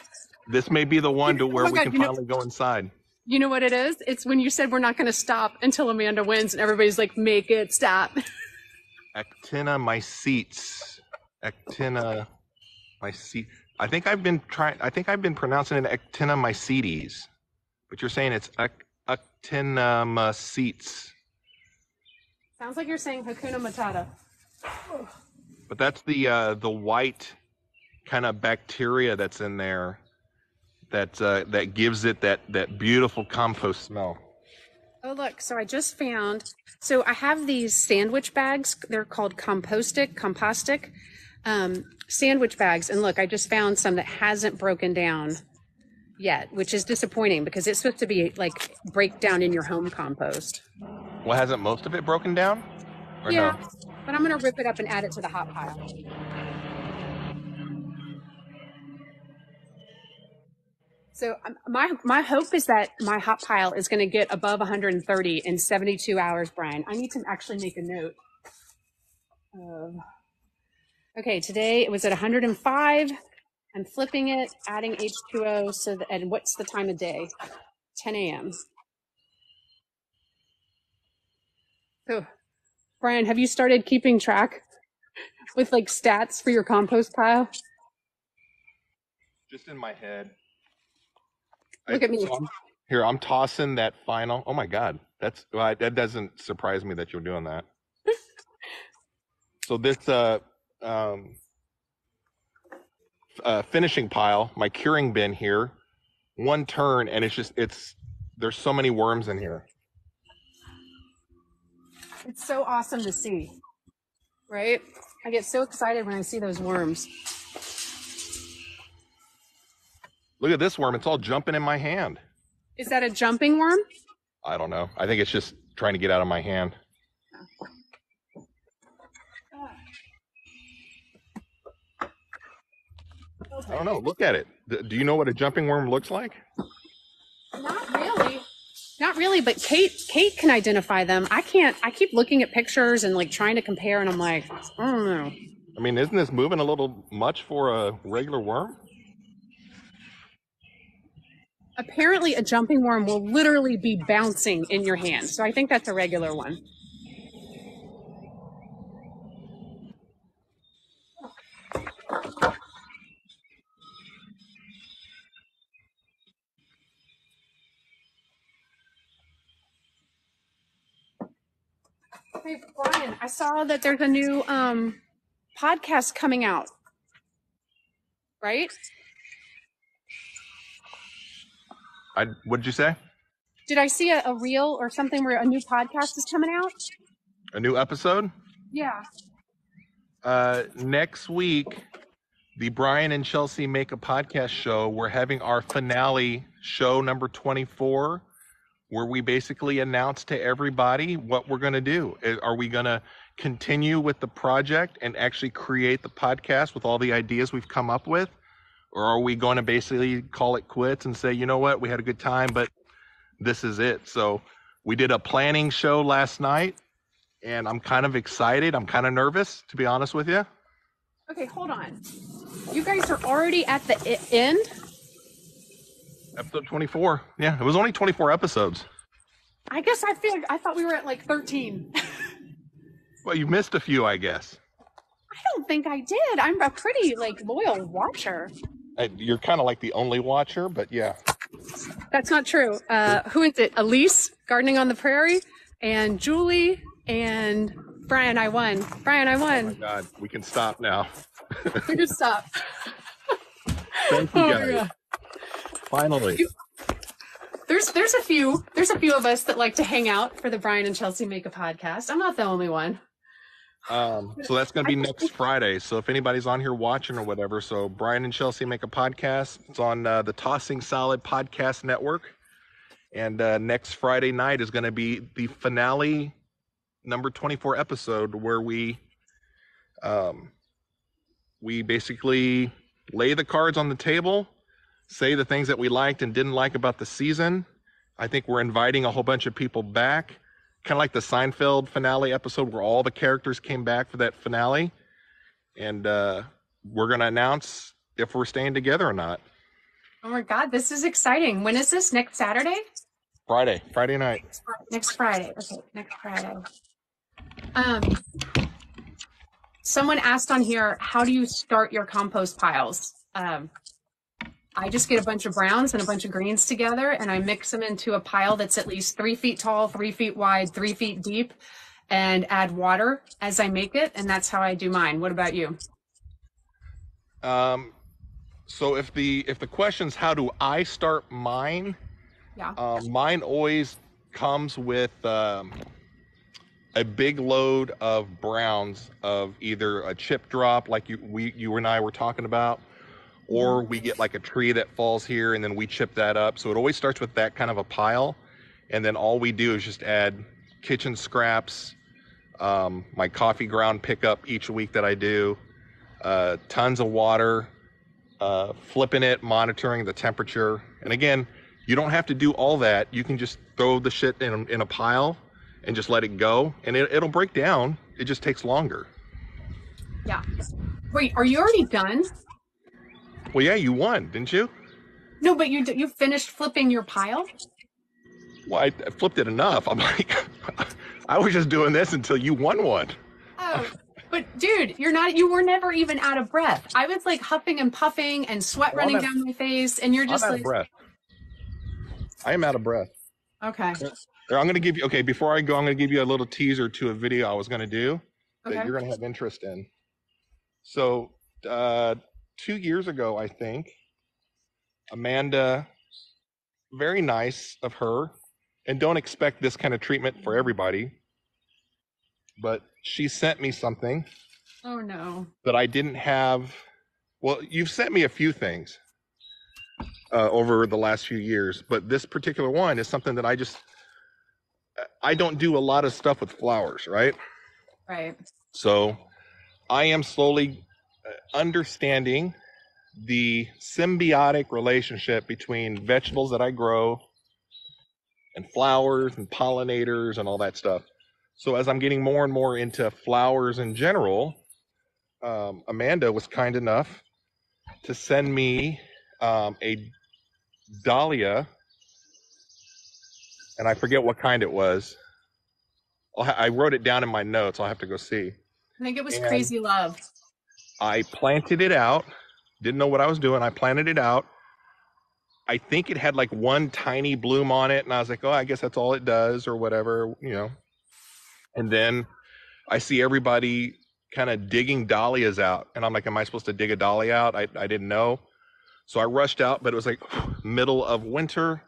This may be the one to where we can finally go inside. You know what it is? It's when you said we're not going to stop until Amanda wins, and everybody's like, make it stop. Actinomycetes. Actinomycetes. I think I've been pronouncing it actinomycetes, but you're saying it's actinomycetes. Sounds like you're saying Hakuna Matata. But that's the white kind of bacteria that's in there that gives it that beautiful compost smell. Oh, look, so I just found, so I have these sandwich bags. They're called compostic sandwich bags. And look, I just found some that hasn't broken down yet, which is disappointing because it's supposed to be like break down in your home compost. Well, hasn't most of it broken down? Or Yeah, no? but I'm going to rip it up and add it to the hot pile. So my hope is that my hot pile is going to get above 130 in 72 hours, Brian. I need to actually make a note. Okay, today it was at 105. I'm flipping it, adding H2O. So that, and what's the time of day? 10 a.m. So, Brian, have you started keeping track with like stats for your compost pile? Just in my head. Look at me. Here, I'm tossing that final. Oh my God, that doesn't surprise me that you're doing that. So this finishing pile, my curing bin here, one turn, and there's so many worms in here. It's so awesome to see, right? I get so excited when I see those worms. Look at this worm. It's all jumping in my hand. Is that a jumping worm? I don't know. I think it's just trying to get out of my hand. I don't know. Look at it. Do you know what a jumping worm looks like? Not really. Not really, but Kate can identify them. I can't. I keep looking at pictures and like trying to compare, and I'm like, I don't know. I mean, isn't this moving a little much for a regular worm? Apparently, a jumping worm will literally be bouncing in your hand. So I think that's a regular one. Hey, Brian, I saw that there's a new podcast coming out, right? What did you say? Did I see a reel or something where a new podcast is coming out? A new episode? Yeah. Next week, the Brian and Chelsea Make a Podcast show, we're having our finale show number 24, where we basically announce to everybody what we're going to do. Are we going to continue with the project and actually create the podcast with all the ideas we've come up with? Or are we going to basically call it quits and say, you know what, we had a good time, but this is it. So we did a planning show last night, and I'm kind of excited. I'm kind of nervous, to be honest with you. Okay, hold on. You guys are already at the end? Episode 24. Yeah, it was only 24 episodes. I guess I thought we were at like 13. Well, you missed a few, I guess. I don't think I did. I'm a pretty like loyal watcher. You're kind of like the only watcher, but yeah. That's not true. Who is it? Elise, Gardening on the Prairie, and Julie, and Brian, I won. Brian, I won. Oh my God, we can stop now. We can stop. Thank you, guys. Yeah. Finally. There's a few of us that like to hang out for the Brian and Chelsea Make a Podcast. I'm not the only one. So that's going to be next Friday. So if anybody's on here watching or whatever, so Brian and Chelsea Make a Podcast. It's on the Tossing Salad Podcast Network. And next Friday night is going to be the finale number 24 episode where we basically lay the cards on the table, say the things that we liked and didn't like about the season. I think we're inviting a whole bunch of people back. Kind of like the Seinfeld finale episode where all the characters came back for that finale. And we're going to announce if we're staying together or not. Oh my God, this is exciting. When is this? Next Saturday? Friday night. Next Friday. Okay, next Friday. Someone asked on here, how do you start your compost piles? I just get a bunch of browns and a bunch of greens together, and I mix them into a pile that's at least 3 feet tall, 3 feet wide, 3 feet deep. and add water as I make it, and that's how I do mine. What about you? So if the question's how do I start mine, Yeah. mine always comes with a big load of browns of either a chip drop like you and I were talking about, or we get like a tree that falls here and then we chip that up. So it always starts with that kind of a pile, and then all we do is just add kitchen scraps, my coffee ground pickup each week that I do, tons of water, flipping it, monitoring the temperature. And again, you don't have to do all that. You can just throw the shit in a pile and just let it go, and it'll break down. It just takes longer. Yeah. Wait, are you already done? Well, yeah, you won, didn't you? No, but you finished flipping your pile? Well, I flipped it enough. I'm like, I was just doing this until you won one. Oh, but dude, you were never even out of breath. I was like huffing and puffing and sweat running down my face, and you're just I'm out like, of breath. I am out of breath. okay. I'm going to give you, okay, before I go, I'm going to give you a little teaser to a video I was going to do that Okay. you're going to have interest in. So, 2 years ago, I think, Amanda, very nice of her, and don't expect this kind of treatment for everybody, but she sent me something Oh no. that I didn't have. Well, you've sent me a few things over the last few years, but this particular one is something that I don't do a lot of stuff with flowers, right? Right. So I am slowly understanding the symbiotic relationship between vegetables that I grow and flowers and pollinators and all that stuff. So as I'm getting more and more into flowers in general, Amanda was kind enough to send me a dahlia, and I forget what kind it was. I wrote it down in my notes. I'll have to go see. I think it was And Crazy Love. I planted it out. Didn't know what I was doing. I planted it out. I think it had like one tiny bloom on it, and I was like, oh, I guess that's all it does or whatever, you know. And then I see everybody kind of digging dahlias out, and I'm like, am I supposed to dig a dahlia out? I didn't know. So I rushed out, but it was like middle of winter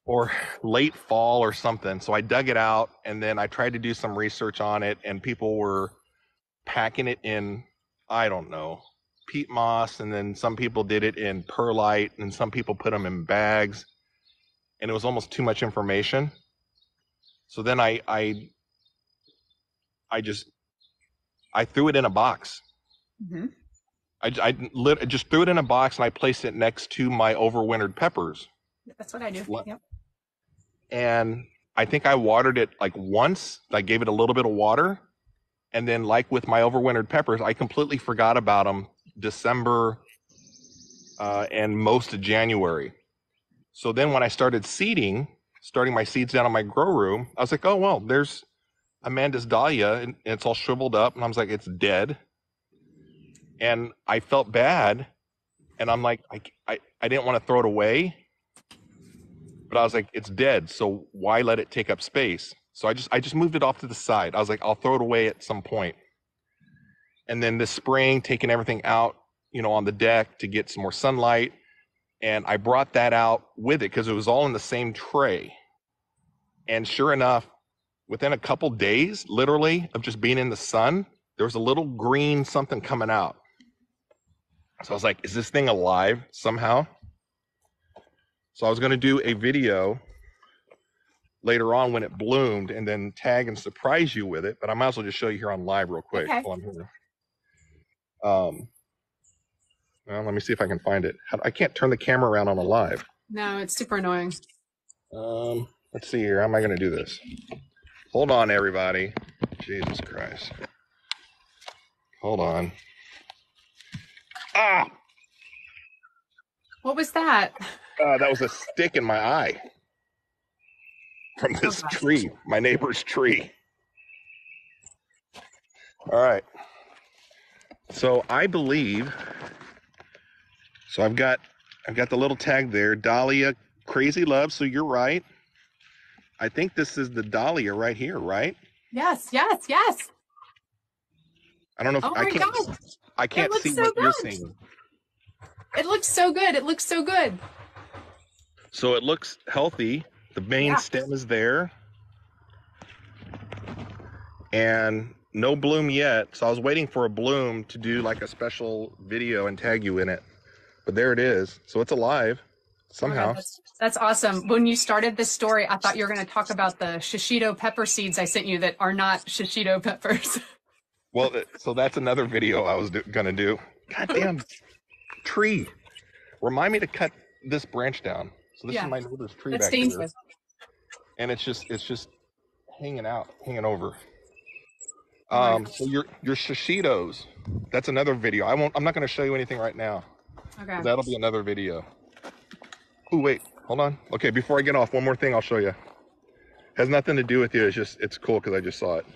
or late fall or something. So I dug it out, and then I tried to do some research on it, and people were packing it in, I don't know, peat moss, and then some people did it in perlite, and some people put them in bags, and it was almost too much information. So then I threw it in a box. Mm-hmm. I just threw it in a box, and I placed it next to my overwintered peppers. That's what I do. Yep. And I think I watered it like once. I gave it a little bit of water. And then like with my overwintered peppers, I completely forgot about them December and most of January. So then when I started starting my seeds down in my grow room, I was like, oh, well, there's Amanda's dahlia, and it's all shriveled up. And I was like, it's dead. And I felt bad. And I'm like, I didn't want to throw it away. But I was like, it's dead, so why let it take up space? So I just moved it off to the side. I was like, I'll throw it away at some point. And then this spring, taking everything out, you know, on the deck to get some more sunlight. And I brought that out with it because it was all in the same tray. And sure enough, within a couple days, literally, of just being in the sun, there was a little green something coming out. So I was like, is this thing alive somehow? So I was going to do a video later on when it bloomed and then tag and surprise you with it, but I might as well just show you here on live real quick. Okay. While I'm here. Well, let me see if I can find it. I can't turn the camera around on a live. No, it's super annoying. Let's see here. How am I going to do this? Hold on, everybody. Jesus Christ. Hold on. Ah! What was that? That was a stick in my eye from this tree, my neighbor's tree. All right. So I believe, so I've got the little tag there, Dahlia Crazy Love. So you're right. I think this is the Dahlia right here, right? Yes, yes, yes. I don't know if Oh my God. I It can't looks see so what you're good. seeing. It looks so good. It looks so good. So it looks healthy. The main Yeah. stem is there. And no bloom yet. So I was waiting for a bloom to do like a special video and tag you in it. But there it is. So it's alive Oh my God, somehow. that's awesome. When you started this story, I thought you were going to talk about the shishito pepper seeds I sent you that are not shishito peppers. Well, so that's another video I was gonna do. Goddamn tree. Remind me to cut this branch down. So this Yeah, is my neighbor's tree that's back here. dangerous. And it's just hanging out, hanging over. Oh my God. So your shishitos, that's another video. I'm not gonna show you anything right now. Okay. That'll be another video. Oh wait, hold on. Okay, before I get off, one more thing I'll show you. Has nothing to do with you. It's cool because I just saw it.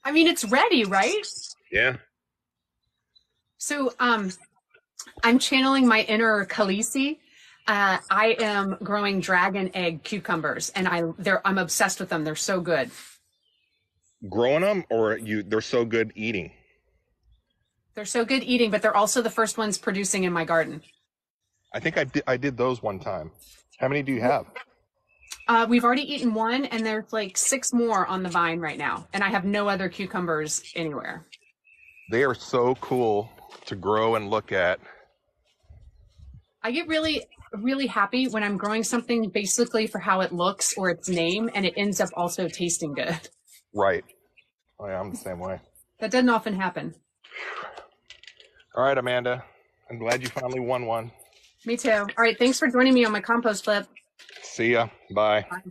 I mean, it's ready, right? Yeah. So, I'm channeling my inner Khaleesi. I am growing dragon egg cucumbers, and I'm obsessed with them. They're so good. Growing them, or they're so good eating. They're so good eating, but they're also the first ones producing in my garden. I think I did those one time. How many do you have? We've already eaten one, and there's like 6 more on the vine right now, and I have no other cucumbers anywhere. They are so cool to grow and look at. I get really, really happy when I'm growing something basically for how it looks or its name, and it ends up also tasting good. Right. Oh yeah, I'm the same way. That doesn't often happen. All right, Amanda. I'm glad you finally won one. Me too. All right, thanks for joining me on my compost flip. See ya. Bye. Bye.